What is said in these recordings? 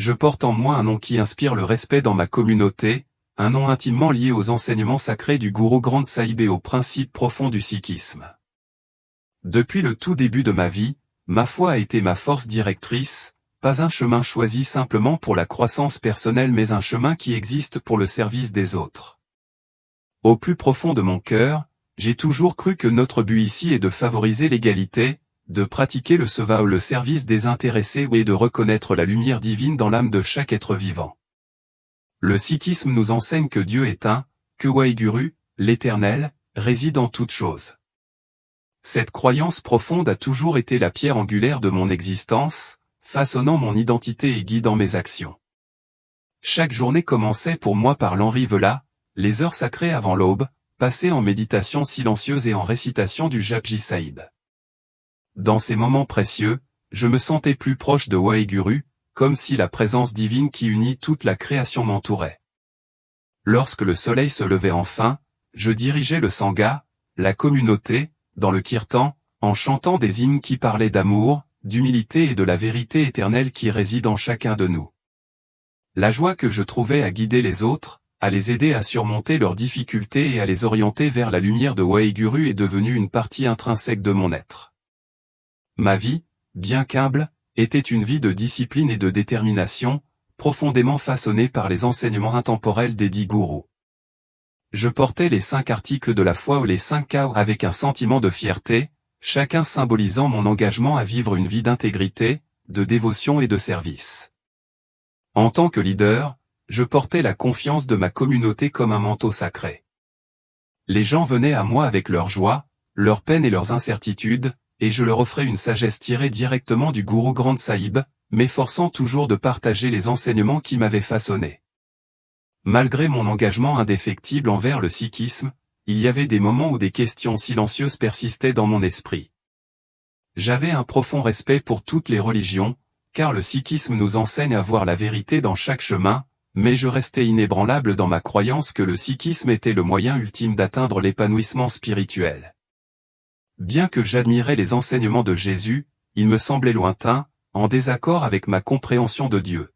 je porte en moi un nom qui inspire le respect dans ma communauté, un nom intimement lié aux enseignements sacrés du gourou Granth Sahib et aux principes profonds du sikhisme. Depuis le tout début de ma vie, ma foi a été ma force directrice, pas un chemin choisi simplement pour la croissance personnelle mais un chemin qui existe pour le service des autres. Au plus profond de mon cœur, j'ai toujours cru que notre but ici est de favoriser l'égalité, de pratiquer le seva ou le service désintéressé et de reconnaître la lumière divine dans l'âme de chaque être vivant. Le sikhisme nous enseigne que Dieu est un, que Waheguru, l'Éternel, réside en toutes choses. Cette croyance profonde a toujours été la pierre angulaire de mon existence, façonnant mon identité et guidant mes actions. Chaque journée commençait pour moi par l'Enrivelat, les heures sacrées avant l'aube, passées en méditation silencieuse et en récitation du Japji Sahib. Dans ces moments précieux, je me sentais plus proche de Waheguru, comme si la présence divine qui unit toute la création m'entourait. Lorsque le soleil se levait enfin, je dirigeais le Sangha, la communauté, dans le kirtan, en chantant des hymnes qui parlaient d'amour, d'humilité et de la vérité éternelle qui réside en chacun de nous. La joie que je trouvais à guider les autres, à les aider à surmonter leurs difficultés et à les orienter vers la lumière de Waheguru est devenue une partie intrinsèque de mon être. Ma vie, bien qu'humble, était une vie de discipline et de détermination, profondément façonnée par les enseignements intemporels des 10 gourous. Je portais les 5 articles de la foi ou les 5 K avec un sentiment de fierté, chacun symbolisant mon engagement à vivre une vie d'intégrité, de dévotion et de service. En tant que leader, je portais la confiance de ma communauté comme un manteau sacré. Les gens venaient à moi avec leur joie, leurs peines et leurs incertitudes, et je leur offrais une sagesse tirée directement du gourou Granth Sahib, m'efforçant toujours de partager les enseignements qui m'avaient façonné. Malgré mon engagement indéfectible envers le sikhisme, il y avait des moments où des questions silencieuses persistaient dans mon esprit. J'avais un profond respect pour toutes les religions, car le sikhisme nous enseigne à voir la vérité dans chaque chemin, mais je restais inébranlable dans ma croyance que le sikhisme était le moyen ultime d'atteindre l'épanouissement spirituel. Bien que j'admirais les enseignements de Jésus, ils me semblaient lointains, en désaccord avec ma compréhension de Dieu.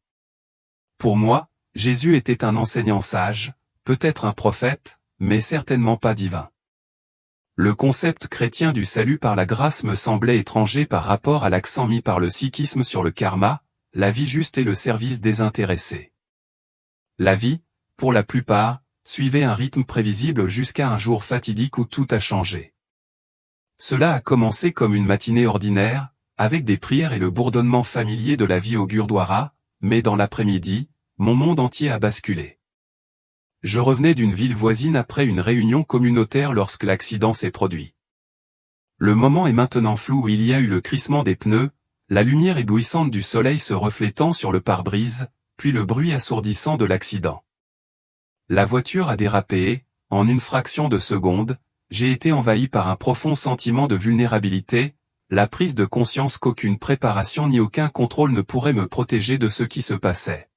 Pour moi, Jésus était un enseignant sage, peut-être un prophète, mais certainement pas divin. Le concept chrétien du salut par la grâce me semblait étranger par rapport à l'accent mis par le sikhisme sur le karma, la vie juste et le service désintéressé. La vie, pour la plupart, suivait un rythme prévisible jusqu'à un jour fatidique où tout a changé. Cela a commencé comme une matinée ordinaire, avec des prières et le bourdonnement familier de la vie au Gurdwara, mais dans l'après-midi, mon monde entier a basculé. Je revenais d'une ville voisine après une réunion communautaire lorsque l'accident s'est produit. Le moment est maintenant flou où il y a eu le crissement des pneus, la lumière éblouissante du soleil se reflétant sur le pare-brise, puis le bruit assourdissant de l'accident. La voiture a dérapé et, en une fraction de seconde, j'ai été envahi par un profond sentiment de vulnérabilité, la prise de conscience qu'aucune préparation ni aucun contrôle ne pourrait me protéger de ce qui se passait.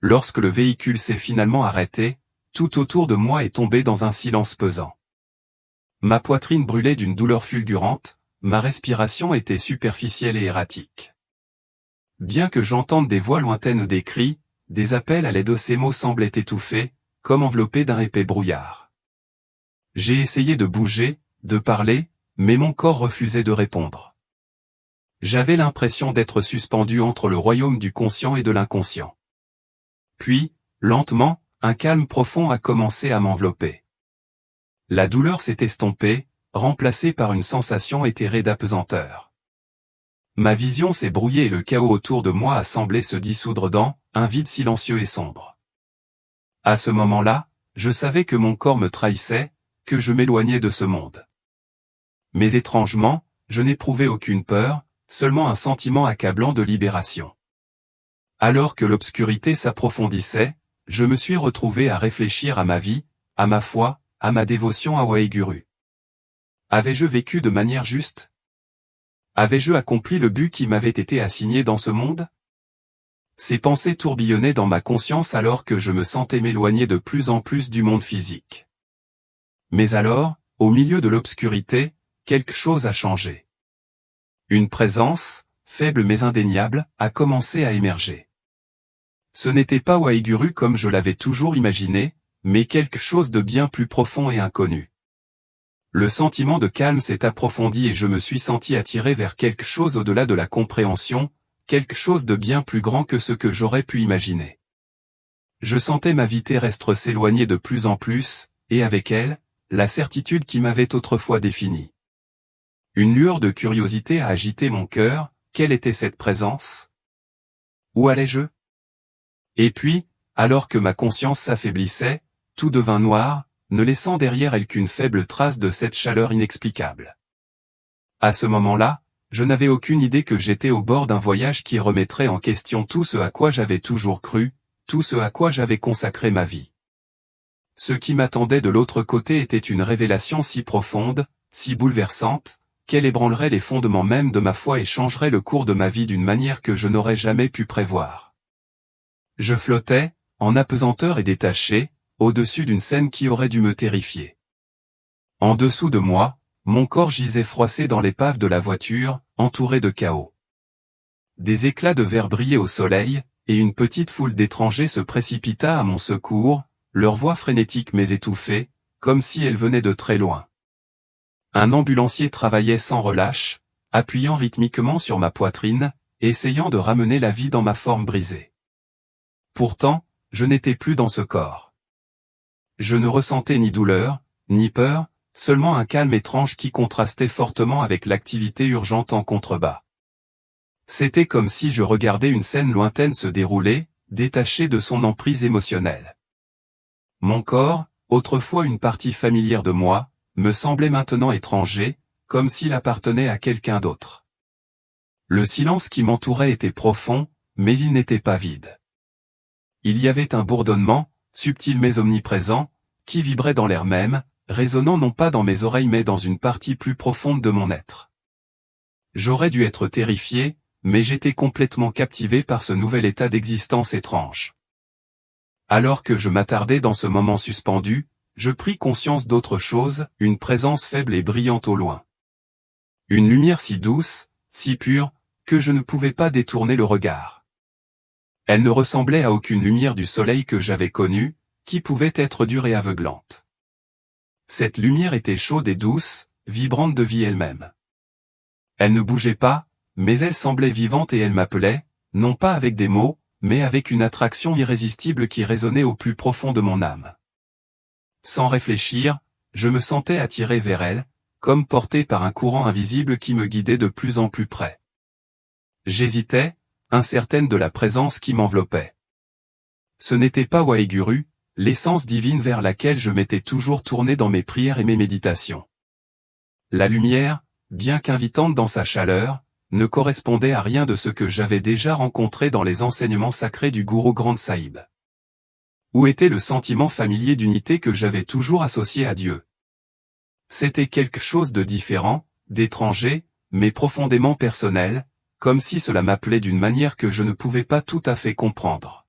Lorsque le véhicule s'est finalement arrêté, tout autour de moi est tombé dans un silence pesant. Ma poitrine brûlait d'une douleur fulgurante, ma respiration était superficielle et erratique. Bien que j'entende des voix lointaines des cris, des appels à l'aide, ces mots semblaient étouffés, comme enveloppés d'un épais brouillard. J'ai essayé de bouger, de parler, mais mon corps refusait de répondre. J'avais l'impression d'être suspendu entre le royaume du conscient et de l'inconscient. Puis, lentement, un calme profond a commencé à m'envelopper. La douleur s'est estompée, remplacée par une sensation éthérée d'apesanteur. Ma vision s'est brouillée et le chaos autour de moi a semblé se dissoudre dans un vide silencieux et sombre. À ce moment-là, je savais que mon corps me trahissait, que je m'éloignais de ce monde. Mais étrangement, je n'éprouvais aucune peur, seulement un sentiment accablant de libération. Alors que l'obscurité s'approfondissait, je me suis retrouvé à réfléchir à ma vie, à ma foi, à ma dévotion à Waheguru. Avais-je vécu de manière juste? Avais-je accompli le but qui m'avait été assigné dans ce monde? Ces pensées tourbillonnaient dans ma conscience alors que je me sentais m'éloigner de plus en plus du monde physique. Mais alors, au milieu de l'obscurité, quelque chose a changé. Une présence, faible mais indéniable, a commencé à émerger. Ce n'était pas Waiguru comme je l'avais toujours imaginé, mais quelque chose de bien plus profond et inconnu. Le sentiment de calme s'est approfondi et je me suis senti attiré vers quelque chose au-delà de la compréhension, quelque chose de bien plus grand que ce que j'aurais pu imaginer. Je sentais ma vie terrestre s'éloigner de plus en plus, et avec elle, la certitude qui m'avait autrefois défini. Une lueur de curiosité a agité mon cœur, quelle était cette présence? Où allais-je? Et puis, alors que ma conscience s'affaiblissait, tout devint noir, ne laissant derrière elle qu'une faible trace de cette chaleur inexplicable. À ce moment-là, je n'avais aucune idée que j'étais au bord d'un voyage qui remettrait en question tout ce à quoi j'avais toujours cru, tout ce à quoi j'avais consacré ma vie. Ce qui m'attendait de l'autre côté était une révélation si profonde, si bouleversante, qu'elle ébranlerait les fondements même de ma foi et changerait le cours de ma vie d'une manière que je n'aurais jamais pu prévoir. Je flottais, en apesanteur et détaché, au-dessus d'une scène qui aurait dû me terrifier. En dessous de moi, mon corps gisait froissé dans l'épave de la voiture, entouré de chaos. Des éclats de verre brillaient au soleil, et une petite foule d'étrangers se précipita à mon secours, leur voix frénétique mais étouffée, comme si elle venait de très loin. Un ambulancier travaillait sans relâche, appuyant rythmiquement sur ma poitrine, essayant de ramener la vie dans ma forme brisée. Pourtant, je n'étais plus dans ce corps. Je ne ressentais ni douleur, ni peur, seulement un calme étrange qui contrastait fortement avec l'activité urgente en contrebas. C'était comme si je regardais une scène lointaine se dérouler, détachée de son emprise émotionnelle. Mon corps, autrefois une partie familière de moi, me semblait maintenant étranger, comme s'il appartenait à quelqu'un d'autre. Le silence qui m'entourait était profond, mais il n'était pas vide. Il y avait un bourdonnement, subtil mais omniprésent, qui vibrait dans l'air même, résonnant non pas dans mes oreilles mais dans une partie plus profonde de mon être. J'aurais dû être terrifié, mais j'étais complètement captivé par ce nouvel état d'existence étrange. Alors que je m'attardais dans ce moment suspendu, je pris conscience d'autre chose, une présence faible et brillante au loin. Une lumière si douce, si pure, que je ne pouvais pas détourner le regard. Elle ne ressemblait à aucune lumière du soleil que j'avais connue, qui pouvait être dure et aveuglante. Cette lumière était chaude et douce, vibrante de vie elle-même. Elle ne bougeait pas, mais elle semblait vivante et elle m'appelait, non pas avec des mots, mais avec une attraction irrésistible qui résonnait au plus profond de mon âme. Sans réfléchir, je me sentais attiré vers elle, comme porté par un courant invisible qui me guidait de plus en plus près. J'hésitais, incertaine de la présence qui m'enveloppait. Ce n'était pas Waiguru, l'essence divine vers laquelle je m'étais toujours tourné dans mes prières et mes méditations. La lumière, bien qu'invitante dans sa chaleur, ne correspondait à rien de ce que j'avais déjà rencontré dans les enseignements sacrés du Guru Granth Sahib. Où était le sentiment familier d'unité que j'avais toujours associé à Dieu? C'était quelque chose de différent, d'étranger, mais profondément personnel, comme si cela m'appelait d'une manière que je ne pouvais pas tout à fait comprendre.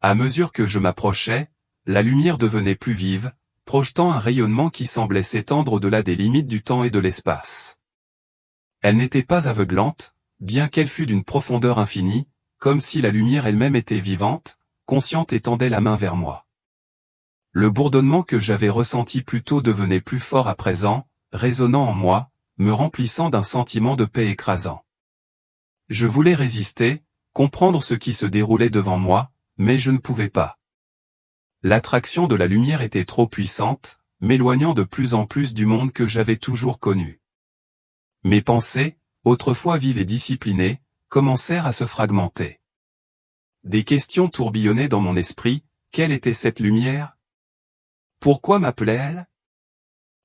À mesure que je m'approchais, la lumière devenait plus vive, projetant un rayonnement qui semblait s'étendre au-delà des limites du temps et de l'espace. Elle n'était pas aveuglante, bien qu'elle fût d'une profondeur infinie, comme si la lumière elle-même était vivante, consciente et tendait la main vers moi. Le bourdonnement que j'avais ressenti plus tôt devenait plus fort à présent, résonnant en moi, me remplissant d'un sentiment de paix écrasant. Je voulais résister, comprendre ce qui se déroulait devant moi, mais je ne pouvais pas. L'attraction de la lumière était trop puissante, m'éloignant de plus en plus du monde que j'avais toujours connu. Mes pensées, autrefois vives et disciplinées, commencèrent à se fragmenter. Des questions tourbillonnaient dans mon esprit, quelle était cette lumière? Pourquoi m'appelait-elle?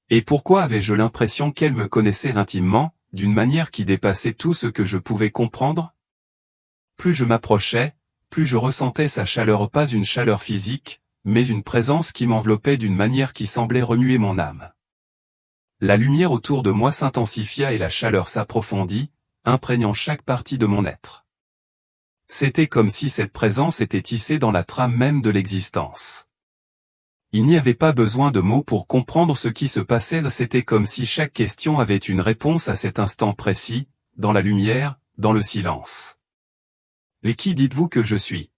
Et pourquoi avais-je l'impression qu'elle me connaissait intimement, d'une manière qui dépassait tout ce que je pouvais comprendre? Plus je m'approchais, plus je ressentais sa chaleur, pas une chaleur physique, mais une présence qui m'enveloppait d'une manière qui semblait remuer mon âme. La lumière autour de moi s'intensifia et la chaleur s'approfondit, imprégnant chaque partie de mon être. C'était comme si cette présence était tissée dans la trame même de l'existence. Il n'y avait pas besoin de mots pour comprendre ce qui se passait, c'était comme si chaque question avait une réponse à cet instant précis, dans la lumière, dans le silence. Et qui dites-vous que je suis?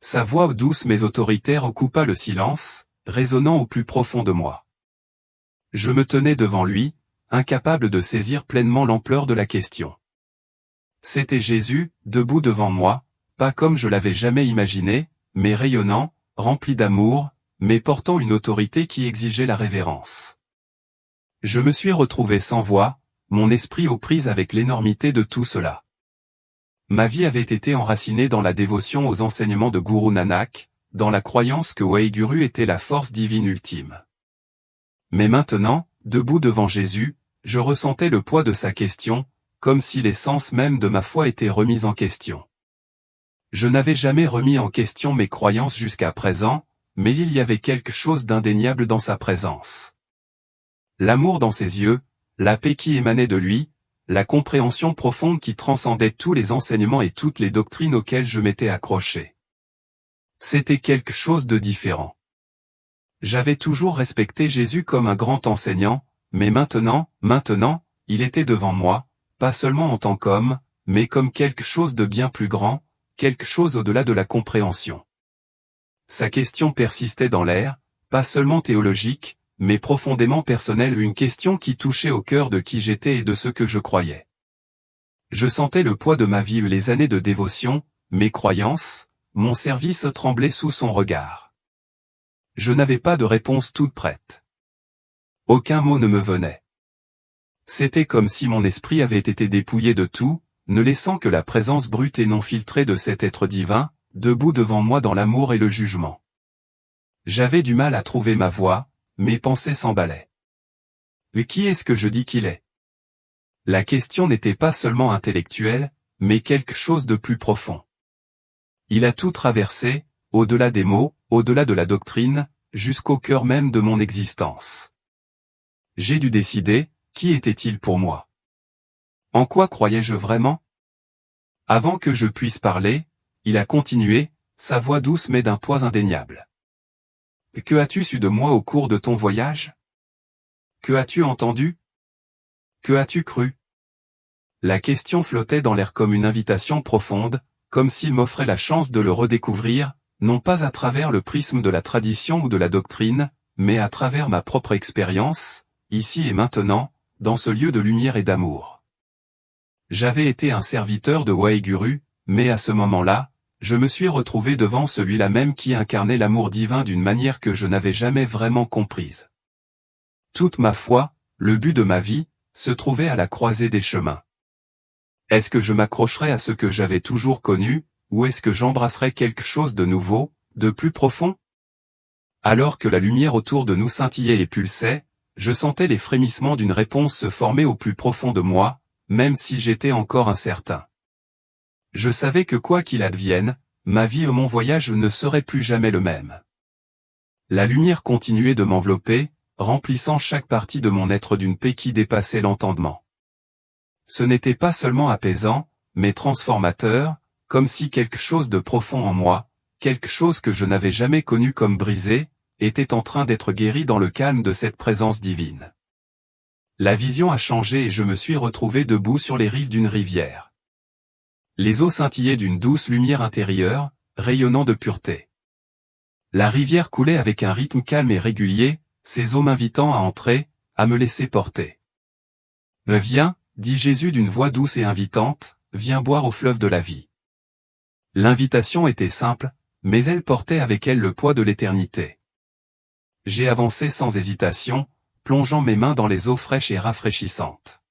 Sa voix douce mais autoritaire occupa le silence, résonnant au plus profond de moi. Je me tenais devant lui, incapable de saisir pleinement l'ampleur de la question. C'était Jésus, debout devant moi, pas comme je l'avais jamais imaginé, mais rayonnant, rempli d'amour, mais portant une autorité qui exigeait la révérence. Je me suis retrouvé sans voix, mon esprit aux prises avec l'énormité de tout cela. Ma vie avait été enracinée dans la dévotion aux enseignements de Guru Nanak, dans la croyance que Waheguru était la force divine ultime. Mais maintenant, debout devant Jésus, je ressentais le poids de sa question, comme si l'essence même de ma foi était remise en question. Je n'avais jamais remis en question mes croyances jusqu'à présent, mais il y avait quelque chose d'indéniable dans sa présence. L'amour dans ses yeux, la paix qui émanait de lui, la compréhension profonde qui transcendait tous les enseignements et toutes les doctrines auxquelles je m'étais accroché. C'était quelque chose de différent. J'avais toujours respecté Jésus comme un grand enseignant, mais maintenant, il était devant moi, pas seulement en tant qu'homme, mais comme quelque chose de bien plus grand, quelque chose au-delà de la compréhension. Sa question persistait dans l'air, pas seulement théologique, mais profondément personnelle, une question qui touchait au cœur de qui j'étais et de ce que je croyais. Je sentais le poids de ma vie, les années de dévotion, mes croyances, mon service tremblait sous son regard. Je n'avais pas de réponse toute prête. Aucun mot ne me venait. C'était comme si mon esprit avait été dépouillé de tout, ne laissant que la présence brute et non filtrée de cet être divin, debout devant moi dans l'amour et le jugement. J'avais du mal à trouver ma voie, mes pensées s'emballaient. Mais qui est-ce que je dis qu'il est? La question n'était pas seulement intellectuelle, mais quelque chose de plus profond. Il a tout traversé, au-delà des mots, au-delà de la doctrine, jusqu'au cœur même de mon existence. J'ai dû décider, qui était-il pour moi? En quoi croyais-je vraiment? Avant que je puisse parler, il a continué, sa voix douce mais d'un poids indéniable. Que as-tu su de moi au cours de ton voyage? Que as-tu entendu? Que as-tu cru? La question flottait dans l'air comme une invitation profonde, comme s'il m'offrait la chance de le redécouvrir, non pas à travers le prisme de la tradition ou de la doctrine, mais à travers ma propre expérience, ici et maintenant, dans ce lieu de lumière et d'amour. J'avais été un serviteur de Waheguru, mais à ce moment-là, je me suis retrouvé devant celui-là même qui incarnait l'amour divin d'une manière que je n'avais jamais vraiment comprise. Toute ma foi, le but de ma vie, se trouvait à la croisée des chemins. Est-ce que je m'accrocherais à ce que j'avais toujours connu, ou est-ce que j'embrasserais quelque chose de nouveau, de plus profond? Alors que la lumière autour de nous scintillait et pulsait, je sentais les frémissements d'une réponse se former au plus profond de moi, même si j'étais encore incertain. Je savais que quoi qu'il advienne, ma vie et mon voyage ne seraient plus jamais le même. La lumière continuait de m'envelopper, remplissant chaque partie de mon être d'une paix qui dépassait l'entendement. Ce n'était pas seulement apaisant, mais transformateur, comme si quelque chose de profond en moi, quelque chose que je n'avais jamais connu comme brisé, était en train d'être guéri dans le calme de cette présence divine. La vision a changé et je me suis retrouvé debout sur les rives d'une rivière. Les eaux scintillaient d'une douce lumière intérieure, rayonnant de pureté. La rivière coulait avec un rythme calme et régulier, ses eaux m'invitant à entrer, à me laisser porter. « Viens », dit Jésus d'une voix douce et invitante, « viens boire au fleuve de la vie. » L'invitation était simple, mais elle portait avec elle le poids de l'éternité. J'ai avancé sans hésitation, plongeant mes mains dans les eaux fraîches et rafraîchissantes.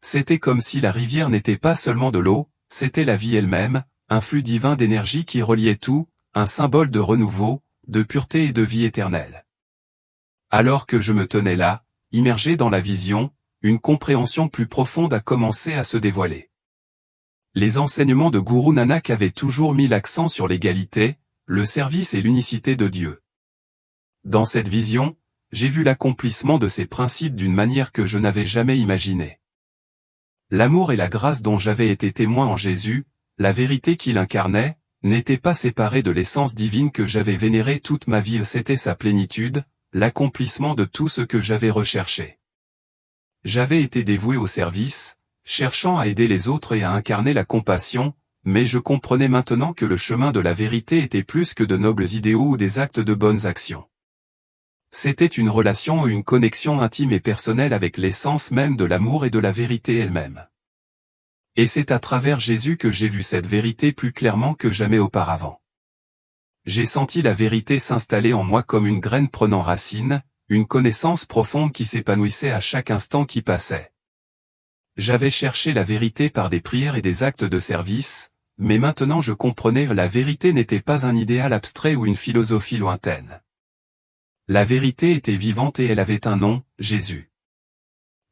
C'était comme si la rivière n'était pas seulement de l'eau, c'était la vie elle-même, un flux divin d'énergie qui reliait tout, un symbole de renouveau, de pureté et de vie éternelle. Alors que je me tenais là, immergé dans la vision, une compréhension plus profonde a commencé à se dévoiler. Les enseignements de Guru Nanak avaient toujours mis l'accent sur l'égalité, le service et l'unicité de Dieu. Dans cette vision, j'ai vu l'accomplissement de ces principes d'une manière que je n'avais jamais imaginée. L'amour et la grâce dont j'avais été témoin en Jésus, la vérité qu'il incarnait, n'étaient pas séparés de l'essence divine que j'avais vénérée toute ma vie. C'était sa plénitude, l'accomplissement de tout ce que j'avais recherché. J'avais été dévoué au service, cherchant à aider les autres et à incarner la compassion, mais je comprenais maintenant que le chemin de la vérité était plus que de nobles idéaux ou des actes de bonnes actions. C'était une relation ou une connexion intime et personnelle avec l'essence même de l'amour et de la vérité elle-même. Et c'est à travers Jésus que j'ai vu cette vérité plus clairement que jamais auparavant. J'ai senti la vérité s'installer en moi comme une graine prenant racine, une connaissance profonde qui s'épanouissait à chaque instant qui passait. J'avais cherché la vérité par des prières et des actes de service, mais maintenant je comprenais que la vérité n'était pas un idéal abstrait ou une philosophie lointaine. La vérité était vivante et elle avait un nom, Jésus.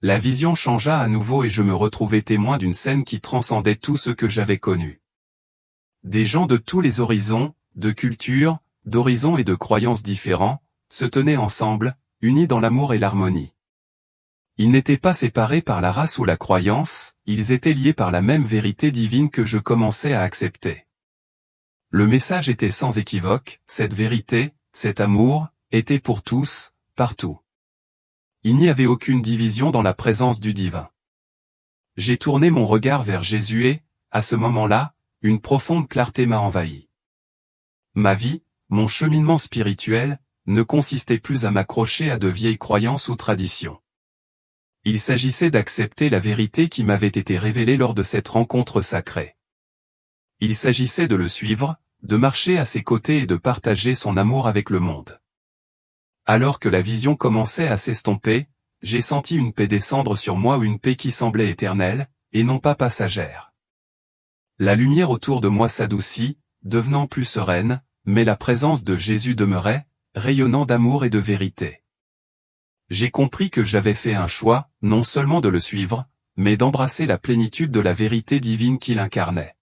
La vision changea à nouveau et je me retrouvai témoin d'une scène qui transcendait tout ce que j'avais connu. Des gens de tous les horizons, de cultures, d'horizons et de croyances différents, se tenaient ensemble, unis dans l'amour et l'harmonie. Ils n'étaient pas séparés par la race ou la croyance, ils étaient liés par la même vérité divine que je commençais à accepter. Le message était sans équivoque, cette vérité, cet amour, était pour tous, partout. Il n'y avait aucune division dans la présence du divin. J'ai tourné mon regard vers Jésus et, à ce moment-là, une profonde clarté m'a envahi. Ma vie, mon cheminement spirituel, ne consistait plus à m'accrocher à de vieilles croyances ou traditions. Il s'agissait d'accepter la vérité qui m'avait été révélée lors de cette rencontre sacrée. Il s'agissait de le suivre, de marcher à ses côtés et de partager son amour avec le monde. Alors que la vision commençait à s'estomper, j'ai senti une paix descendre sur moi, une paix qui semblait éternelle, et non pas passagère. La lumière autour de moi s'adoucit, devenant plus sereine, mais la présence de Jésus demeurait, rayonnant d'amour et de vérité. J'ai compris que j'avais fait un choix, non seulement de le suivre, mais d'embrasser la plénitude de la vérité divine qu'il incarnait.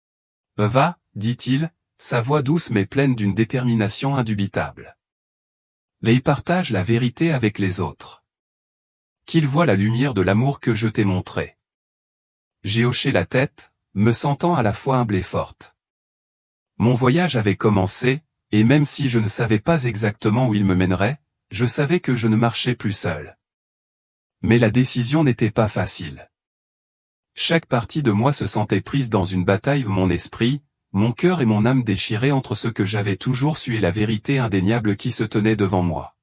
« Va, dit-il, sa voix douce mais pleine d'une détermination indubitable. Et partage la vérité avec les autres. Qu'ils voient la lumière de l'amour que je t'ai montré. » J'ai hoché la tête, me sentant à la fois humble et forte. Mon voyage avait commencé, et même si je ne savais pas exactement où il me mènerait, je savais que je ne marchais plus seul. Mais la décision n'était pas facile. Chaque partie de moi se sentait prise dans une bataille, mon esprit, mon cœur et mon âme déchirés entre ce que j'avais toujours su et la vérité indéniable qui se tenait devant moi.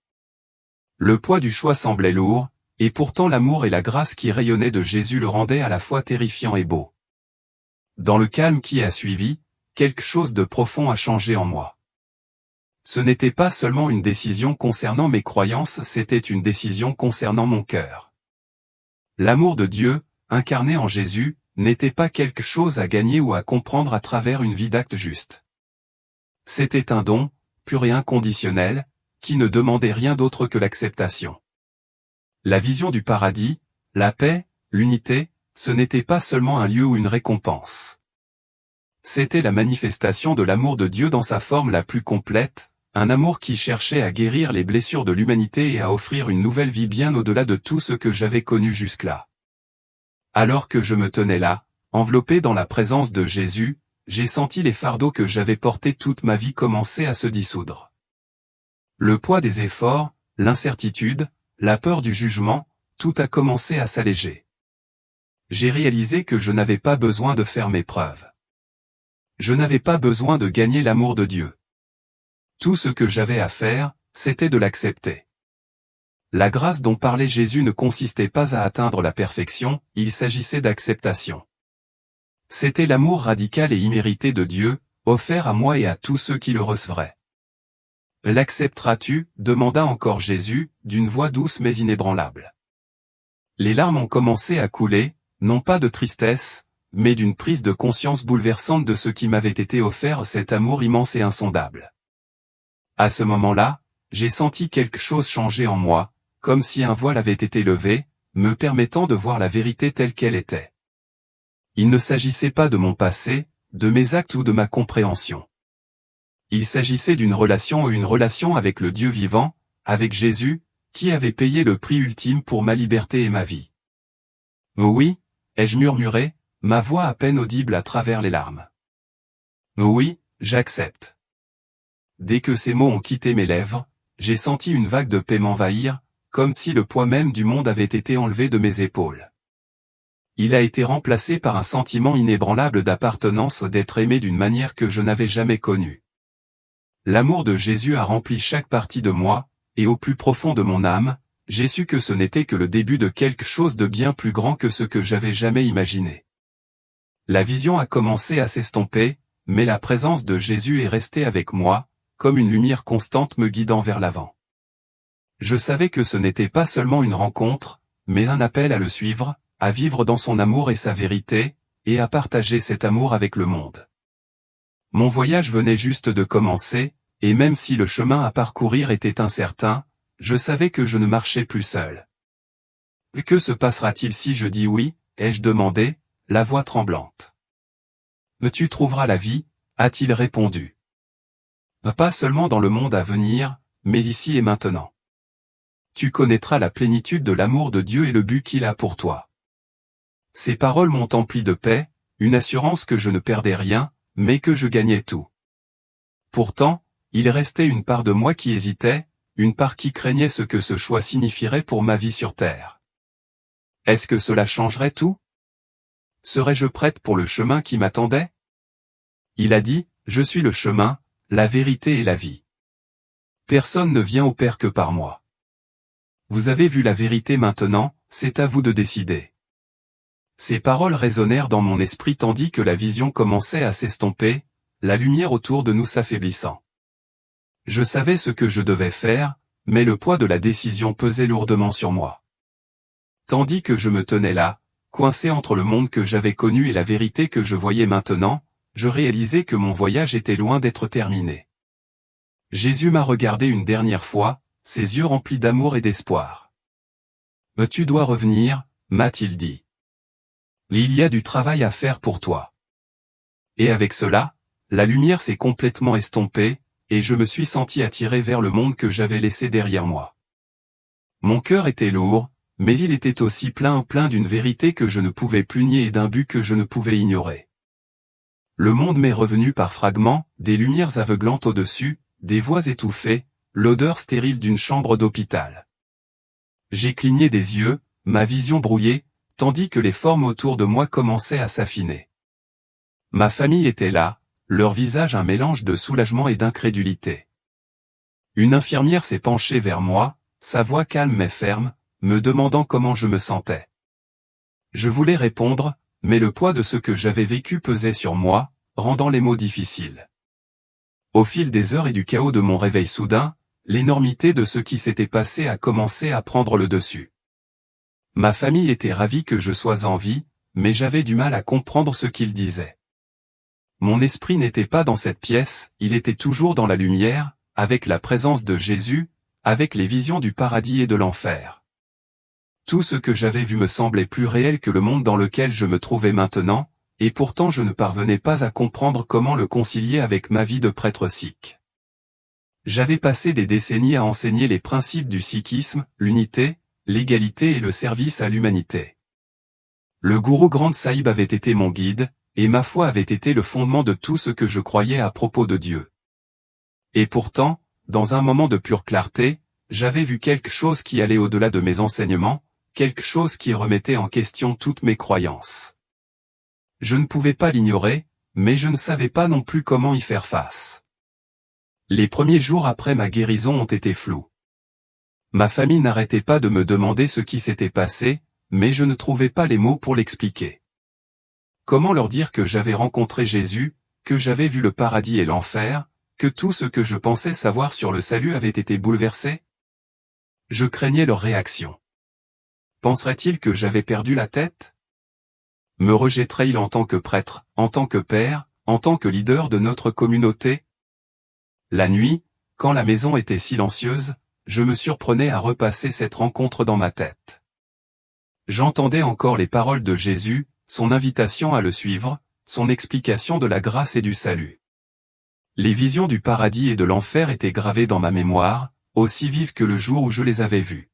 Le poids du choix semblait lourd, et pourtant l'amour et la grâce qui rayonnaient de Jésus le rendaient à la fois terrifiant et beau. Dans le calme qui a suivi, quelque chose de profond a changé en moi. Ce n'était pas seulement une décision concernant mes croyances, c'était une décision concernant mon cœur. L'amour de Dieu, incarné en Jésus, n'était pas quelque chose à gagner ou à comprendre à travers une vie d'actes justes. C'était un don, pur et inconditionnel, qui ne demandait rien d'autre que l'acceptation. La vision du paradis, la paix, l'unité, ce n'était pas seulement un lieu ou une récompense. C'était la manifestation de l'amour de Dieu dans sa forme la plus complète, un amour qui cherchait à guérir les blessures de l'humanité et à offrir une nouvelle vie bien au-delà de tout ce que j'avais connu jusque-là. Alors que je me tenais là, enveloppé dans la présence de Jésus, j'ai senti les fardeaux que j'avais portés toute ma vie commencer à se dissoudre. Le poids des efforts, l'incertitude, la peur du jugement, tout a commencé à s'alléger. J'ai réalisé que je n'avais pas besoin de faire mes preuves. Je n'avais pas besoin de gagner l'amour de Dieu. Tout ce que j'avais à faire, c'était de l'accepter. La grâce dont parlait Jésus ne consistait pas à atteindre la perfection, il s'agissait d'acceptation. C'était l'amour radical et immérité de Dieu, offert à moi et à tous ceux qui le recevraient. « L'accepteras-tu » demanda encore Jésus, d'une voix douce mais inébranlable. Les larmes ont commencé à couler, non pas de tristesse, mais d'une prise de conscience bouleversante de ce qui m'avait été offert, cet amour immense et insondable. À ce moment-là, j'ai senti quelque chose changer en moi, comme si un voile avait été levé, me permettant de voir la vérité telle qu'elle était. Il ne s'agissait pas de mon passé, de mes actes ou de ma compréhension. Il s'agissait d'une relation avec le Dieu vivant, avec Jésus, qui avait payé le prix ultime pour ma liberté et ma vie. Oh oui, ai-je murmuré, ma voix à peine audible à travers les larmes. Oh oui, j'accepte. Dès que ces mots ont quitté mes lèvres, j'ai senti une vague de paix m'envahir, comme si le poids même du monde avait été enlevé de mes épaules. il a été remplacé par un sentiment inébranlable d'appartenance, d'être aimé d'une manière que je n'avais jamais connue. L'amour de Jésus a rempli chaque partie de moi, et au plus profond de mon âme, j'ai su que ce n'était que le début de quelque chose de bien plus grand que ce que j'avais jamais imaginé. La vision a commencé à s'estomper, mais la présence de Jésus est restée avec moi, comme une lumière constante me guidant vers l'avant. Je savais que ce n'était pas seulement une rencontre, mais un appel à le suivre, à vivre dans son amour et sa vérité, et à partager cet amour avec le monde. Mon voyage venait juste de commencer, et même si le chemin à parcourir était incertain, je savais que je ne marchais plus seul. « Que se passera-t-il si je dis oui ?» ai-je demandé, la voix tremblante. « Mais tu trouveras la vie » a-t-il répondu. « Pas seulement dans le monde à venir, mais ici et maintenant. Tu connaîtras la plénitude de l'amour de Dieu et le but qu'il a pour toi. » Ces paroles m'ont empli de paix, une assurance que je ne perdais rien, mais que je gagnais tout. Pourtant, il restait une part de moi qui hésitait, une part qui craignait ce que ce choix signifierait pour ma vie sur terre. Est-ce que cela changerait tout? Serais-je prête pour le chemin qui m'attendait? Il a dit, « Je suis le chemin, la vérité et la vie. Personne ne vient au Père que par moi. » Vous avez vu la vérité maintenant, c'est à vous de décider. Ces paroles résonnèrent dans mon esprit tandis que la vision commençait à s'estomper, la lumière autour de nous s'affaiblissant. Je savais ce que je devais faire, mais le poids de la décision pesait lourdement sur moi. Tandis que je me tenais là, coincé entre le monde que j'avais connu et la vérité que je voyais maintenant, je réalisais que mon voyage était loin d'être terminé. Jésus m'a regardé une dernière fois, ses yeux remplis d'amour et d'espoir. « Mais tu dois revenir » m'a-t-il dit. Il y a du travail à faire pour toi. Et avec cela, la lumière s'est complètement estompée, et je me suis senti attiré vers le monde que j'avais laissé derrière moi. Mon cœur était lourd, mais il était aussi plein d'une vérité que je ne pouvais plus nier et d'un but que je ne pouvais ignorer. Le monde m'est revenu par fragments, des lumières aveuglantes au-dessus, des voix étouffées, l'odeur stérile d'une chambre d'hôpital. J'ai cligné des yeux, ma vision brouillée, tandis que les formes autour de moi commençaient à s'affiner. Ma famille était là, leur visage un mélange de soulagement et d'incrédulité. Une infirmière s'est penchée vers moi, sa voix calme mais ferme, me demandant comment je me sentais. Je voulais répondre, mais le poids de ce que j'avais vécu pesait sur moi, rendant les mots difficiles. Au fil des heures et du chaos de mon réveil soudain, l'énormité de ce qui s'était passé a commencé à prendre le dessus. Ma famille était ravie que je sois en vie, mais j'avais du mal à comprendre ce qu'ils disaient. Mon esprit n'était pas dans cette pièce, il était toujours dans la lumière, avec la présence de Jésus, avec les visions du paradis et de l'enfer. Tout ce que j'avais vu me semblait plus réel que le monde dans lequel je me trouvais maintenant, et pourtant je ne parvenais pas à comprendre comment le concilier avec ma vie de prêtre sikh. J'avais passé des décennies à enseigner les principes du sikhisme, l'unité, l'égalité et le service à l'humanité. Le gourou Granth Sahib avait été mon guide, et ma foi avait été le fondement de tout ce que je croyais à propos de Dieu. Et pourtant, dans un moment de pure clarté, j'avais vu quelque chose qui allait au-delà de mes enseignements, quelque chose qui remettait en question toutes mes croyances. Je ne pouvais pas l'ignorer, mais je ne savais pas non plus comment y faire face. Les premiers jours après ma guérison ont été flous. Ma famille n'arrêtait pas de me demander ce qui s'était passé, mais je ne trouvais pas les mots pour l'expliquer. Comment leur dire que j'avais rencontré Jésus, que j'avais vu le paradis et l'enfer, que tout ce que je pensais savoir sur le salut avait été bouleversé? Je craignais leur réaction. Penseraient-ils que j'avais perdu la tête? Me rejetteraient-ils en tant que prêtre, en tant que père, en tant que leader de notre communauté? La nuit, quand la maison était silencieuse, je me surprenais à repasser cette rencontre dans ma tête. J'entendais encore les paroles de Jésus, son invitation à le suivre, son explication de la grâce et du salut. Les visions du paradis et de l'enfer étaient gravées dans ma mémoire, aussi vives que le jour où je les avais vues.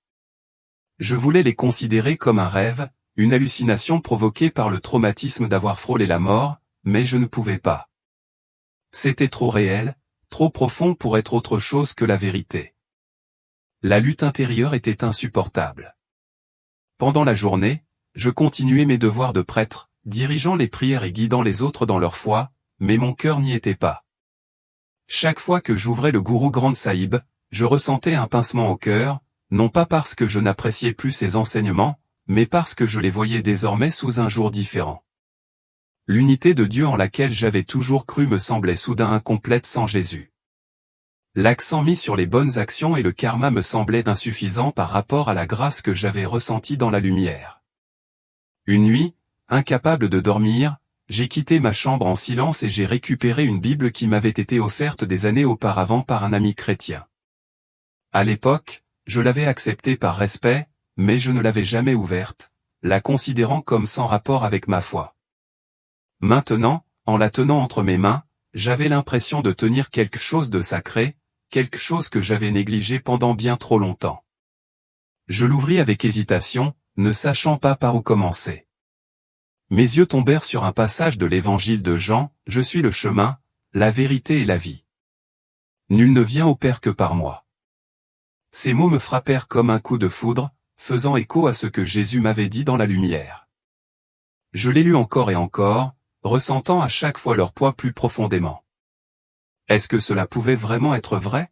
Je voulais les considérer comme un rêve, une hallucination provoquée par le traumatisme d'avoir frôlé la mort, mais je ne pouvais pas. C'était trop réel, trop profond pour être autre chose que la vérité. La lutte intérieure était insupportable. Pendant la journée, je continuais mes devoirs de prêtre, dirigeant les prières et guidant les autres dans leur foi, mais mon cœur n'y était pas. Chaque fois que j'ouvrais le Guru Granth Sahib, je ressentais un pincement au cœur, non pas parce que je n'appréciais plus ses enseignements, mais parce que je les voyais désormais sous un jour différent. L'unité de Dieu en laquelle j'avais toujours cru me semblait soudain incomplète sans Jésus. L'accent mis sur les bonnes actions et le karma me semblait insuffisant par rapport à la grâce que j'avais ressentie dans la lumière. Une nuit, incapable de dormir, j'ai quitté ma chambre en silence et j'ai récupéré une Bible qui m'avait été offerte des années auparavant par un ami chrétien. À l'époque, je l'avais acceptée par respect, mais je ne l'avais jamais ouverte, la considérant comme sans rapport avec ma foi. Maintenant, en la tenant entre mes mains, j'avais l'impression de tenir quelque chose de sacré, quelque chose que j'avais négligé pendant bien trop longtemps. Je l'ouvris avec hésitation, ne sachant pas par où commencer. Mes yeux tombèrent sur un passage de l'évangile de Jean, « Je suis le chemin, la vérité et la vie. Nul ne vient au Père que par moi. » Ces mots me frappèrent comme un coup de foudre, faisant écho à ce que Jésus m'avait dit dans la lumière. Je l'ai lu encore et encore, ressentant à chaque fois leur poids plus profondément. Est-ce que cela pouvait vraiment être vrai?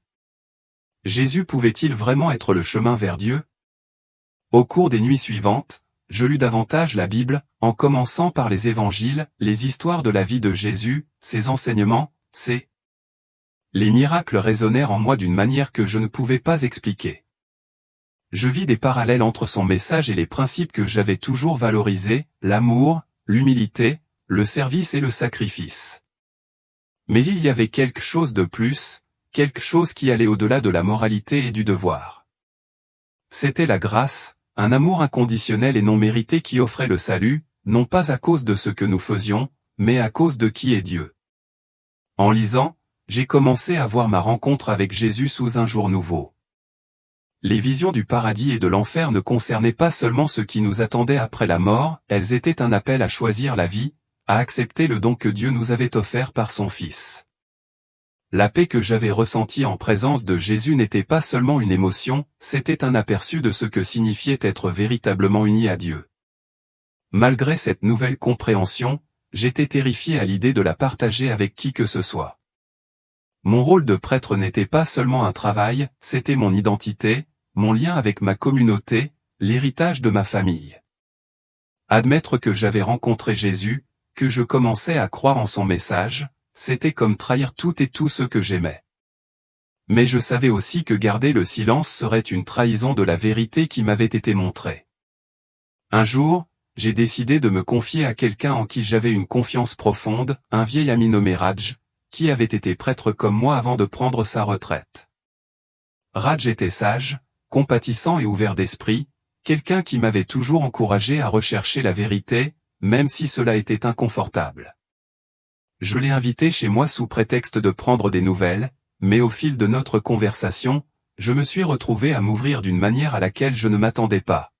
Jésus pouvait-il vraiment être le chemin vers Dieu? Au cours des nuits suivantes, je lus davantage la Bible, en commençant par les évangiles, les histoires de la vie de Jésus, ses enseignements, les miracles résonnèrent en moi d'une manière que je ne pouvais pas expliquer. Je vis des parallèles entre son message et les principes que j'avais toujours valorisés, l'amour, l'humilité, le service et le sacrifice. Mais il y avait quelque chose de plus, quelque chose qui allait au-delà de la moralité et du devoir. C'était la grâce, un amour inconditionnel et non mérité qui offrait le salut, non pas à cause de ce que nous faisions, mais à cause de qui est Dieu. En lisant, j'ai commencé à voir ma rencontre avec Jésus sous un jour nouveau. Les visions du paradis et de l'enfer ne concernaient pas seulement ce qui nous attendait après la mort, elles étaient un appel à choisir la vie, à accepter le don que Dieu nous avait offert par son Fils. La paix que j'avais ressentie en présence de Jésus n'était pas seulement une émotion, c'était un aperçu de ce que signifiait être véritablement uni à Dieu. Malgré cette nouvelle compréhension, j'étais terrifié à l'idée de la partager avec qui que ce soit. Mon rôle de prêtre n'était pas seulement un travail, c'était mon identité, mon lien avec ma communauté, l'héritage de ma famille. Admettre que j'avais rencontré Jésus, que je commençais à croire en son message, c'était comme trahir tout et tout ce que j'aimais. Mais je savais aussi que garder le silence serait une trahison de la vérité qui m'avait été montrée. Un jour, j'ai décidé de me confier à quelqu'un en qui j'avais une confiance profonde, un vieil ami nommé Raj, qui avait été prêtre comme moi avant de prendre sa retraite. Raj était sage, compatissant et ouvert d'esprit, quelqu'un qui m'avait toujours encouragé à rechercher la vérité, même si cela était inconfortable. Je l'ai invité chez moi sous prétexte de prendre des nouvelles, mais au fil de notre conversation, je me suis retrouvé à m'ouvrir d'une manière à laquelle je ne m'attendais pas.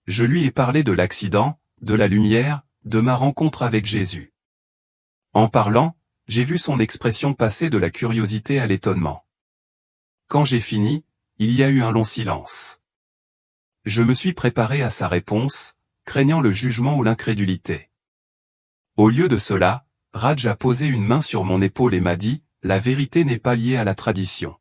Je lui ai parlé de l'accident, de la lumière, de ma rencontre avec Jésus. En parlant, j'ai vu son expression passer de la curiosité à l'étonnement. Quand j'ai fini, il y a eu un long silence. Je me suis préparé à sa réponse, craignant le jugement ou l'incrédulité. Au lieu de cela, Raj a posé une main sur mon épaule et m'a dit, « La vérité n'est pas liée à la tradition.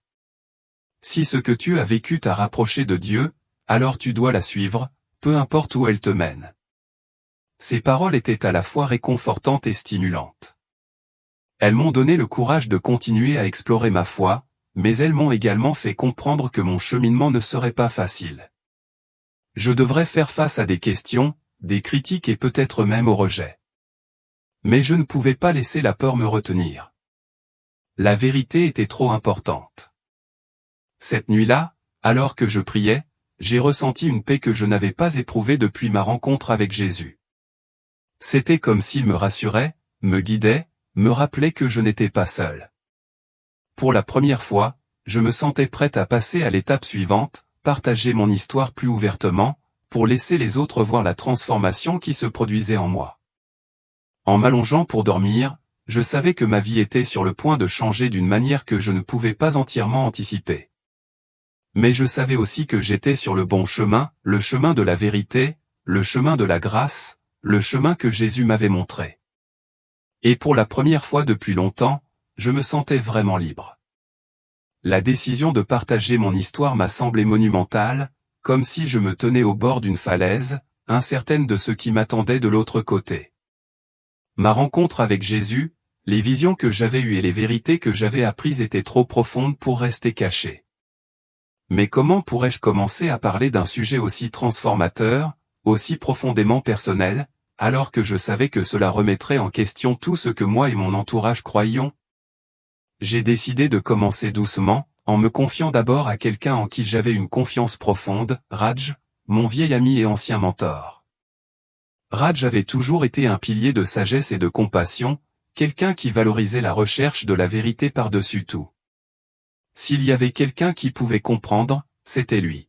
Si ce que tu as vécu t'a rapproché de Dieu, alors tu dois la suivre, peu importe où elle te mène. » Ces paroles étaient à la fois réconfortantes et stimulantes. Elles m'ont donné le courage de continuer à explorer ma foi, mais elles m'ont également fait comprendre que mon cheminement ne serait pas facile. Je devrais faire face à des questions, des critiques et peut-être même au rejet. Mais je ne pouvais pas laisser la peur me retenir. La vérité était trop importante. Cette nuit-là, alors que je priais, j'ai ressenti une paix que je n'avais pas éprouvée depuis ma rencontre avec Jésus. C'était comme s'il me rassurait, me guidait, me rappelait que je n'étais pas seul. Pour la première fois, je me sentais prête à passer à l'étape suivante, partager mon histoire plus ouvertement, pour laisser les autres voir la transformation qui se produisait en moi. En m'allongeant pour dormir, je savais que ma vie était sur le point de changer d'une manière que je ne pouvais pas entièrement anticiper. Mais je savais aussi que j'étais sur le bon chemin, le chemin de la vérité, le chemin de la grâce, le chemin que Jésus m'avait montré. Et pour la première fois depuis longtemps, je me sentais vraiment libre. La décision de partager mon histoire m'a semblé monumentale, comme si je me tenais au bord d'une falaise, incertaine de ce qui m'attendait de l'autre côté. Ma rencontre avec Jésus, les visions que j'avais eues et les vérités que j'avais apprises étaient trop profondes pour rester cachées. Mais comment pourrais-je commencer à parler d'un sujet aussi transformateur, aussi profondément personnel, alors que je savais que cela remettrait en question tout ce que moi et mon entourage croyions? J'ai décidé de commencer doucement, en me confiant d'abord à quelqu'un en qui j'avais une confiance profonde, Raj, mon vieil ami et ancien mentor. Raj avait toujours été un pilier de sagesse et de compassion, quelqu'un qui valorisait la recherche de la vérité par-dessus tout. S'il y avait quelqu'un qui pouvait comprendre, c'était lui.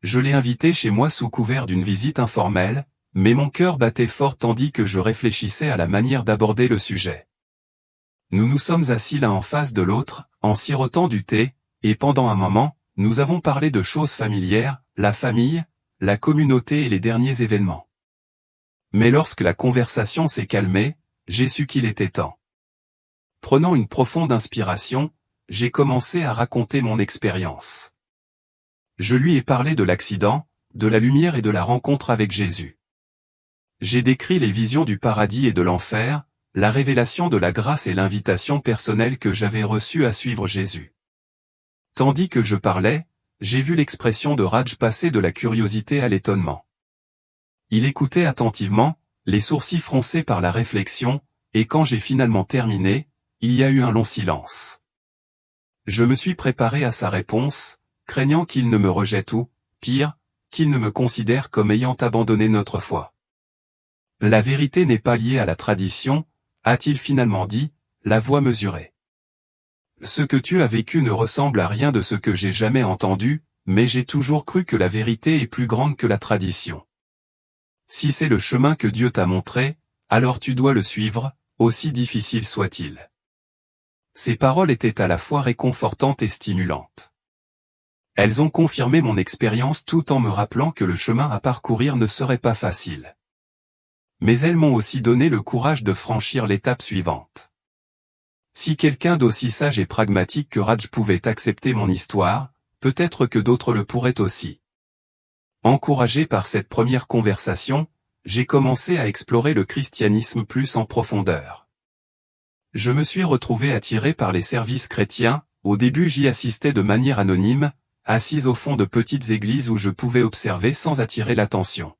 Je l'ai invité chez moi sous couvert d'une visite informelle, mais mon cœur battait fort tandis que je réfléchissais à la manière d'aborder le sujet. Nous nous sommes assis l'un en face de l'autre, en sirotant du thé, et pendant un moment, nous avons parlé de choses familières, la famille, la communauté et les derniers événements. Mais lorsque la conversation s'est calmée, j'ai su qu'il était temps. Prenant une profonde inspiration, j'ai commencé à raconter mon expérience. Je lui ai parlé de l'accident, de la lumière et de la rencontre avec Jésus. J'ai décrit les visions du paradis et de l'enfer, la révélation de la grâce et l'invitation personnelle que j'avais reçue à suivre Jésus. Tandis que je parlais, j'ai vu l'expression de Raj passer de la curiosité à l'étonnement. Il écoutait attentivement, les sourcils froncés par la réflexion, et quand j'ai finalement terminé, il y a eu un long silence. Je me suis préparé à sa réponse, craignant qu'il ne me rejette ou, pire, qu'il ne me considère comme ayant abandonné notre foi. La vérité n'est pas liée à la tradition, a-t-il finalement dit, la voix mesurée. Ce que tu as vécu ne ressemble à rien de ce que j'ai jamais entendu, mais j'ai toujours cru que la vérité est plus grande que la tradition. Si c'est le chemin que Dieu t'a montré, alors tu dois le suivre, aussi difficile soit-il. Ces paroles étaient à la fois réconfortantes et stimulantes. Elles ont confirmé mon expérience tout en me rappelant que le chemin à parcourir ne serait pas facile. Mais elles m'ont aussi donné le courage de franchir l'étape suivante. Si quelqu'un d'aussi sage et pragmatique que Raj pouvait accepter mon histoire, peut-être que d'autres le pourraient aussi. Encouragé par cette première conversation, j'ai commencé à explorer le christianisme plus en profondeur. Je me suis retrouvé attiré par les services chrétiens, au début j'y assistais de manière anonyme, assis au fond de petites églises où je pouvais observer sans attirer l'attention.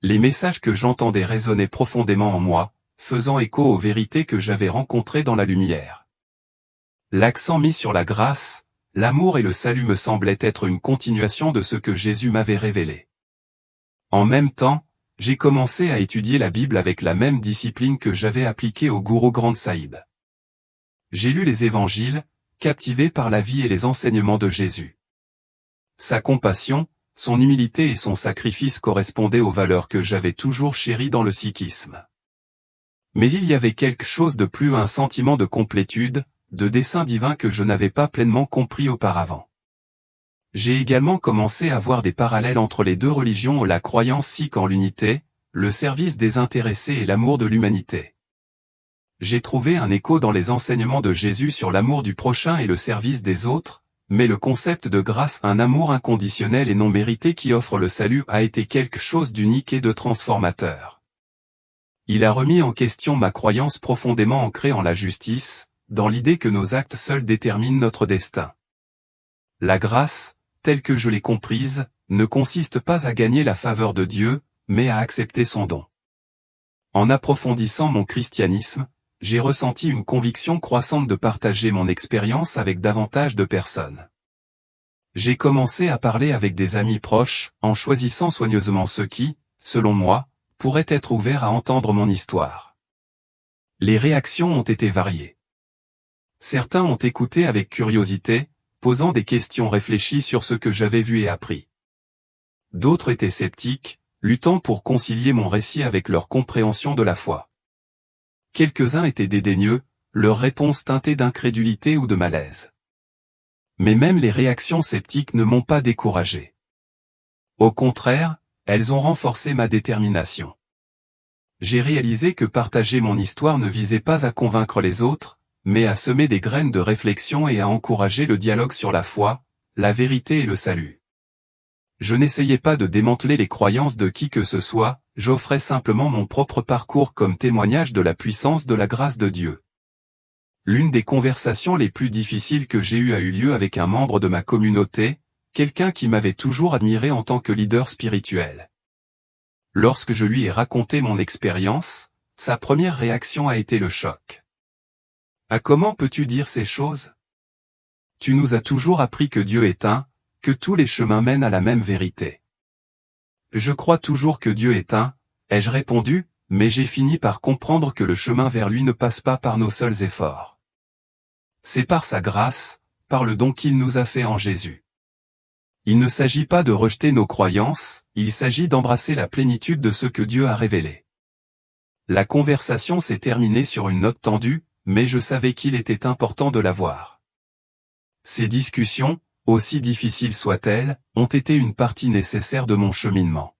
Les messages que j'entendais résonnaient profondément en moi, faisant écho aux vérités que j'avais rencontrées dans la lumière. L'accent mis sur la grâce, l'amour et le salut me semblaient être une continuation de ce que Jésus m'avait révélé. En même temps, j'ai commencé à étudier la Bible avec la même discipline que j'avais appliquée au Guru Granth Sahib. J'ai lu les évangiles, captivé par la vie et les enseignements de Jésus. Sa compassion, son humilité et son sacrifice correspondaient aux valeurs que j'avais toujours chéries dans le sikhisme. Mais il y avait quelque chose de plus, un sentiment de complétude, de dessein divin que je n'avais pas pleinement compris auparavant. J'ai également commencé à voir des parallèles entre les deux religions, la croyance sikh en l'unité, le service désintéressé et l'amour de l'humanité. J'ai trouvé un écho dans les enseignements de Jésus sur l'amour du prochain et le service des autres, mais le concept de grâce, un amour inconditionnel et non mérité qui offre le salut, a été quelque chose d'unique et de transformateur. Il a remis en question ma croyance profondément ancrée en la justice, dans l'idée que nos actes seuls déterminent notre destin. La grâce, telle que je l'ai comprise, ne consiste pas à gagner la faveur de Dieu, mais à accepter son don. En approfondissant mon christianisme, j'ai ressenti une conviction croissante de partager mon expérience avec davantage de personnes. J'ai commencé à parler avec des amis proches, en choisissant soigneusement ceux qui, selon moi, pourraient être ouverts à entendre mon histoire. Les réactions ont été variées. Certains ont écouté avec curiosité, posant des questions réfléchies sur ce que j'avais vu et appris. D'autres étaient sceptiques, luttant pour concilier mon récit avec leur compréhension de la foi. Quelques-uns étaient dédaigneux, leurs réponses teintées d'incrédulité ou de malaise. Mais même les réactions sceptiques ne m'ont pas découragé. Au contraire, elles ont renforcé ma détermination. J'ai réalisé que partager mon histoire ne visait pas à convaincre les autres, mais à semer des graines de réflexion et à encourager le dialogue sur la foi, la vérité et le salut. Je n'essayais pas de démanteler les croyances de qui que ce soit, j'offrais simplement mon propre parcours comme témoignage de la puissance de la grâce de Dieu. L'une des conversations les plus difficiles que j'ai eues a eu lieu avec un membre de ma communauté, quelqu'un qui m'avait toujours admiré en tant que leader spirituel. Lorsque je lui ai raconté mon expérience, sa première réaction a été le choc. « Ah, comment peux-tu dire ces choses ? Tu nous as toujours appris que Dieu est un, que tous les chemins mènent à la même vérité. » « Je crois toujours que Dieu est un, » ai-je répondu, mais j'ai fini par comprendre que le chemin vers lui ne passe pas par nos seuls efforts. C'est par sa grâce, par le don qu'il nous a fait en Jésus. Il ne s'agit pas de rejeter nos croyances, il s'agit d'embrasser la plénitude de ce que Dieu a révélé. La conversation s'est terminée sur une note tendue, mais je savais qu'il était important de l'avoir. Ces discussions, aussi difficiles soient-elles, ont été une partie nécessaire de mon cheminement.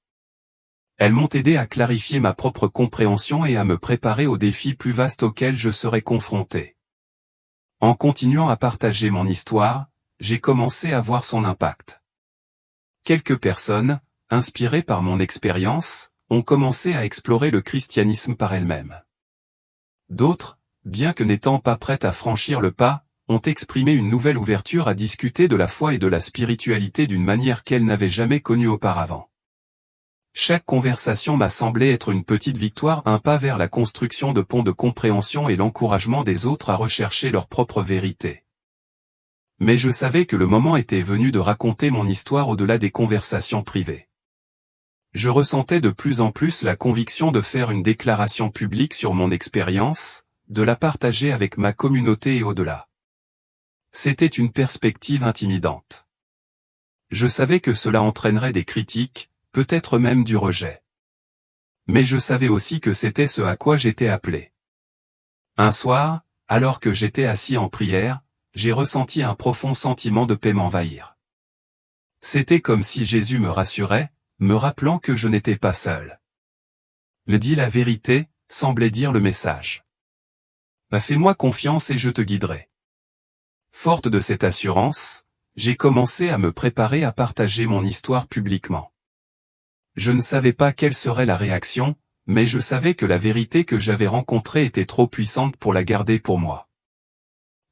Elles m'ont aidé à clarifier ma propre compréhension et à me préparer aux défis plus vastes auxquels je serais confronté. En continuant à partager mon histoire, j'ai commencé à voir son impact. Quelques personnes, inspirées par mon expérience, ont commencé à explorer le christianisme par elles-mêmes. D'autres, bien que n'étant pas prêtes à franchir le pas, ont exprimé une nouvelle ouverture à discuter de la foi et de la spiritualité d'une manière qu'elles n'avaient jamais connue auparavant. Chaque conversation m'a semblé être une petite victoire, un pas vers la construction de ponts de compréhension et l'encouragement des autres à rechercher leur propre vérité. Mais je savais que le moment était venu de raconter mon histoire au-delà des conversations privées. Je ressentais de plus en plus la conviction de faire une déclaration publique sur mon expérience, de la partager avec ma communauté et au-delà. C'était une perspective intimidante. Je savais que cela entraînerait des critiques, peut-être même du rejet. Mais je savais aussi que c'était ce à quoi j'étais appelé. Un soir, alors que j'étais assis en prière, j'ai ressenti un profond sentiment de paix m'envahir. C'était comme si Jésus me rassurait, me rappelant que je n'étais pas seul. Le dit la vérité, semblait dire le message. Fais-moi confiance et je te guiderai. Forte de cette assurance, j'ai commencé à me préparer à partager mon histoire publiquement. Je ne savais pas quelle serait la réaction, mais je savais que la vérité que j'avais rencontrée était trop puissante pour la garder pour moi.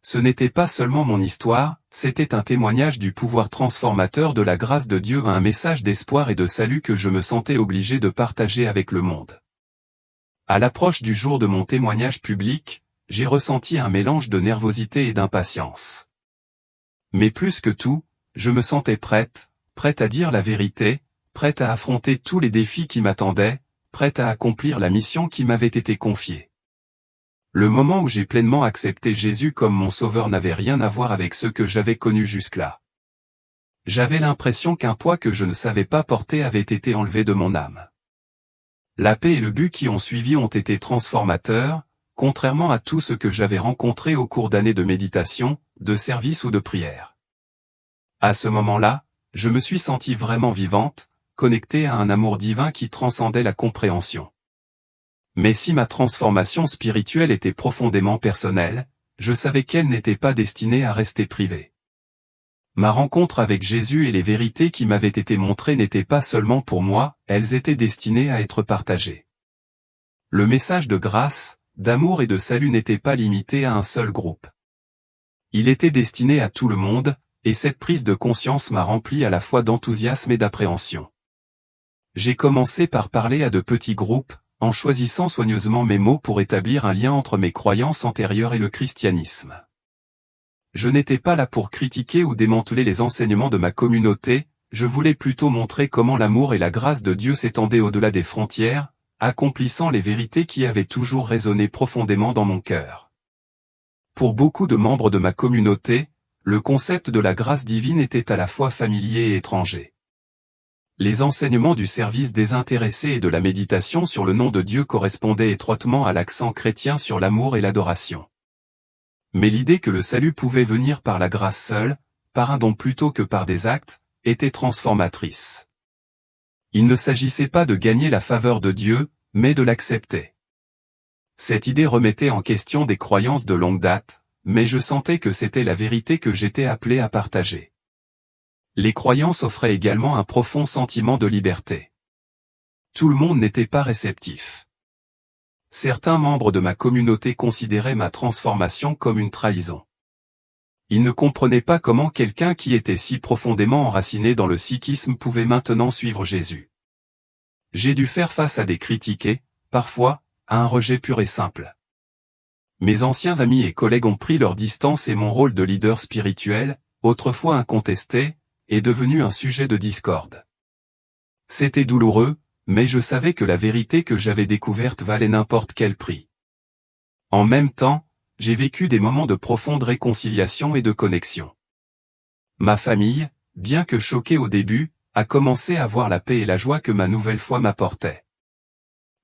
Ce n'était pas seulement mon histoire, c'était un témoignage du pouvoir transformateur de la grâce de Dieu, un message d'espoir et de salut que je me sentais obligé de partager avec le monde. À l'approche du jour de mon témoignage public, j'ai ressenti un mélange de nervosité et d'impatience. Mais plus que tout, je me sentais prête à dire la vérité, prête à affronter tous les défis qui m'attendaient, prête à accomplir la mission qui m'avait été confiée. Le moment où j'ai pleinement accepté Jésus comme mon sauveur n'avait rien à voir avec ce que j'avais connu jusque-là. J'avais l'impression qu'un poids que je ne savais pas porter avait été enlevé de mon âme. La paix et le but qui ont suivi ont été transformateurs, contrairement à tout ce que j'avais rencontré au cours d'années de méditation, de service ou de prière. À ce moment-là, je me suis sentie vraiment vivante, connectée à un amour divin qui transcendait la compréhension. Mais si ma transformation spirituelle était profondément personnelle, je savais qu'elle n'était pas destinée à rester privée. Ma rencontre avec Jésus et les vérités qui m'avaient été montrées n'étaient pas seulement pour moi, elles étaient destinées à être partagées. Le message de grâce, d'amour et de salut n'était pas limité à un seul groupe. Il était destiné à tout le monde, et cette prise de conscience m'a rempli à la fois d'enthousiasme et d'appréhension. J'ai commencé par parler à de petits groupes, en choisissant soigneusement mes mots pour établir un lien entre mes croyances antérieures et le christianisme. Je n'étais pas là pour critiquer ou démanteler les enseignements de ma communauté, je voulais plutôt montrer comment l'amour et la grâce de Dieu s'étendaient au-delà des frontières, accomplissant les vérités qui avaient toujours résonné profondément dans mon cœur. Pour beaucoup de membres de ma communauté, le concept de la grâce divine était à la fois familier et étranger. Les enseignements du service désintéressé et de la méditation sur le nom de Dieu correspondaient étroitement à l'accent chrétien sur l'amour et l'adoration. Mais l'idée que le salut pouvait venir par la grâce seule, par un don plutôt que par des actes, était transformatrice. Il ne s'agissait pas de gagner la faveur de Dieu, mais de l'accepter. Cette idée remettait en question des croyances de longue date, mais je sentais que c'était la vérité que j'étais appelé à partager. Les croyances offraient également un profond sentiment de liberté. Tout le monde n'était pas réceptif. Certains membres de ma communauté considéraient ma transformation comme une trahison. Ils ne comprenaient pas comment quelqu'un qui était si profondément enraciné dans le sikhisme pouvait maintenant suivre Jésus. J'ai dû faire face à des critiques et, parfois, à un rejet pur et simple. Mes anciens amis et collègues ont pris leur distance et mon rôle de leader spirituel, autrefois incontesté, est devenu un sujet de discorde. C'était douloureux, mais je savais que la vérité que j'avais découverte valait n'importe quel prix. En même temps, j'ai vécu des moments de profonde réconciliation et de connexion. Ma famille, bien que choquée au début, a commencé à voir la paix et la joie que ma nouvelle foi m'apportait.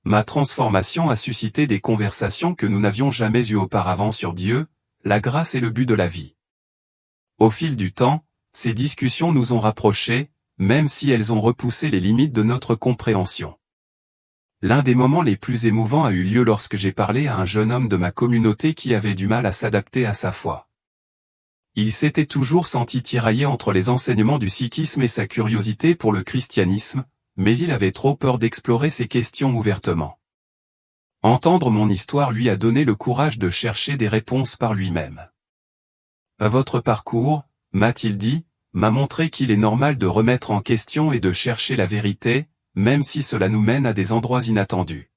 Ma transformation a suscité des conversations que nous n'avions jamais eues auparavant sur Dieu, la grâce et le but de la vie. Au fil du temps, ces discussions nous ont rapprochés, même si elles ont repoussé les limites de notre compréhension. L'un des moments les plus émouvants a eu lieu lorsque j'ai parlé à un jeune homme de ma communauté qui avait du mal à s'adapter à sa foi. Il s'était toujours senti tiraillé entre les enseignements du sikhisme et sa curiosité pour le christianisme, mais il avait trop peur d'explorer ces questions ouvertement. Entendre mon histoire lui a donné le courage de chercher des réponses par lui-même. Votre parcours, m'a-t-il dit, m'a montré qu'il est normal de remettre en question et de chercher la vérité, même si cela nous mène à des endroits inattendus.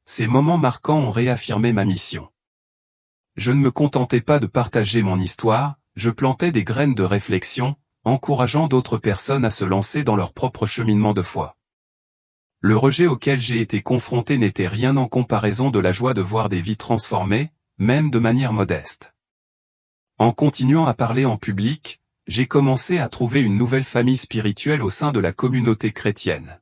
Ces moments marquants ont réaffirmé ma mission. Je ne me contentais pas de partager mon histoire, je plantais des graines de réflexion, encourageant d'autres personnes à se lancer dans leur propre cheminement de foi. Le rejet auquel j'ai été confronté n'était rien en comparaison de la joie de voir des vies transformées, même de manière modeste. En continuant à parler en public, j'ai commencé à trouver une nouvelle famille spirituelle au sein de la communauté chrétienne.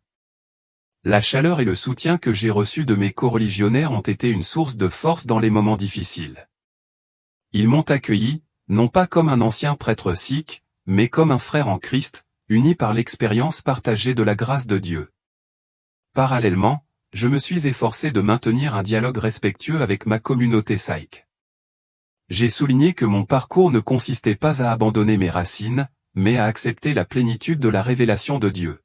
La chaleur et le soutien que j'ai reçus de mes coreligionnaires ont été une source de force dans les moments difficiles. Ils m'ont accueilli, non pas comme un ancien prêtre sikh, mais comme un frère en Christ, uni par l'expérience partagée de la grâce de Dieu. Parallèlement, je me suis efforcé de maintenir un dialogue respectueux avec ma communauté sikh. J'ai souligné que mon parcours ne consistait pas à abandonner mes racines, mais à accepter la plénitude de la révélation de Dieu.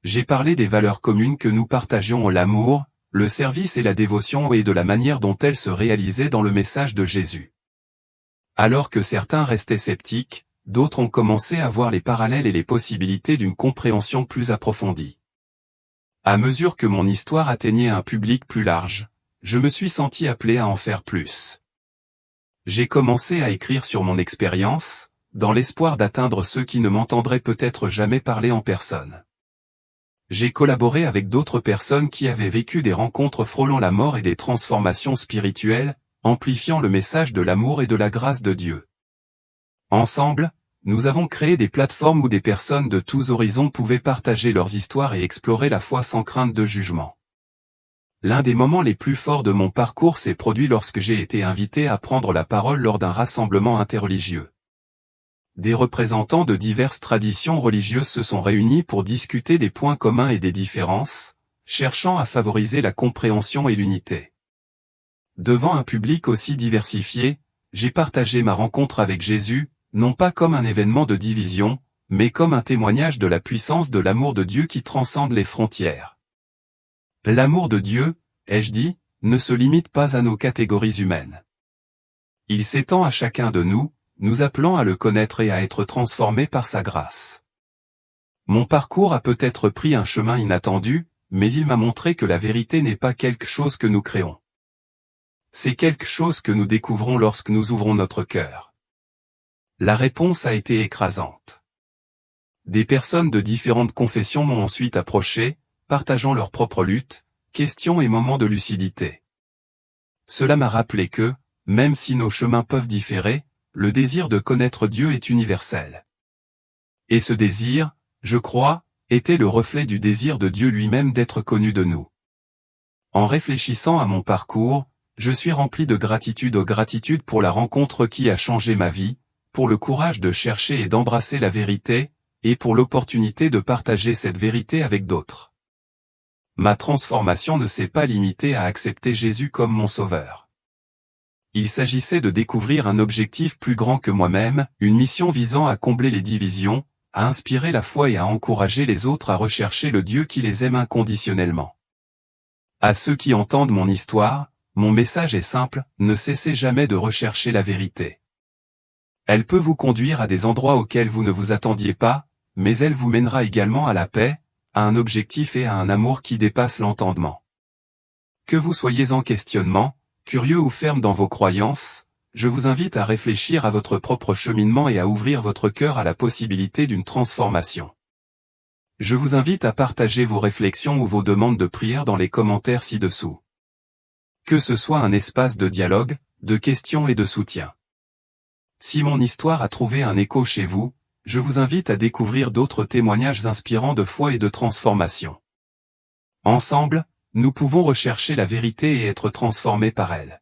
J'ai parlé des valeurs communes que nous partagions, l'amour, le service et la dévotion et de la manière dont elles se réalisaient dans le message de Jésus. Alors que certains restaient sceptiques, d'autres ont commencé à voir les parallèles et les possibilités d'une compréhension plus approfondie. À mesure que mon histoire atteignait un public plus large, je me suis senti appelé à en faire plus. J'ai commencé à écrire sur mon expérience, dans l'espoir d'atteindre ceux qui ne m'entendraient peut-être jamais parler en personne. J'ai collaboré avec d'autres personnes qui avaient vécu des rencontres frôlant la mort et des transformations spirituelles, amplifiant le message de l'amour et de la grâce de Dieu. Ensemble, nous avons créé des plateformes où des personnes de tous horizons pouvaient partager leurs histoires et explorer la foi sans crainte de jugement. L'un des moments les plus forts de mon parcours s'est produit lorsque j'ai été invité à prendre la parole lors d'un rassemblement interreligieux. Des représentants de diverses traditions religieuses se sont réunis pour discuter des points communs et des différences, cherchant à favoriser la compréhension et l'unité. Devant un public aussi diversifié, j'ai partagé ma rencontre avec Jésus, non pas comme un événement de division, mais comme un témoignage de la puissance de l'amour de Dieu qui transcende les frontières. L'amour de Dieu, ai-je dit, ne se limite pas à nos catégories humaines. Il s'étend à chacun de nous, nous appelant à le connaître et à être transformés par sa grâce. Mon parcours a peut-être pris un chemin inattendu, mais il m'a montré que la vérité n'est pas quelque chose que nous créons. C'est quelque chose que nous découvrons lorsque nous ouvrons notre cœur. La réponse a été écrasante. Des personnes de différentes confessions m'ont ensuite approché, partageant leurs propres luttes, questions et moments de lucidité. Cela m'a rappelé que, même si nos chemins peuvent différer, le désir de connaître Dieu est universel. Et ce désir, je crois, était le reflet du désir de Dieu lui-même d'être connu de nous. En réfléchissant à mon parcours, je suis rempli de gratitude pour la rencontre qui a changé ma vie, pour le courage de chercher et d'embrasser la vérité, et pour l'opportunité de partager cette vérité avec d'autres. Ma transformation ne s'est pas limitée à accepter Jésus comme mon sauveur. Il s'agissait de découvrir un objectif plus grand que moi-même, une mission visant à combler les divisions, à inspirer la foi et à encourager les autres à rechercher le Dieu qui les aime inconditionnellement. À ceux qui entendent mon histoire, mon message est simple, ne cessez jamais de rechercher la vérité. Elle peut vous conduire à des endroits auxquels vous ne vous attendiez pas, mais elle vous mènera également à la paix, à un objectif et à un amour qui dépasse l'entendement. Que vous soyez en questionnement, curieux ou ferme dans vos croyances, je vous invite à réfléchir à votre propre cheminement et à ouvrir votre cœur à la possibilité d'une transformation. Je vous invite à partager vos réflexions ou vos demandes de prière dans les commentaires ci-dessous. Que ce soit un espace de dialogue, de questions et de soutien. Si mon histoire a trouvé un écho chez vous, je vous invite à découvrir d'autres témoignages inspirants de foi et de transformation. Ensemble, nous pouvons rechercher la vérité et être transformés par elle.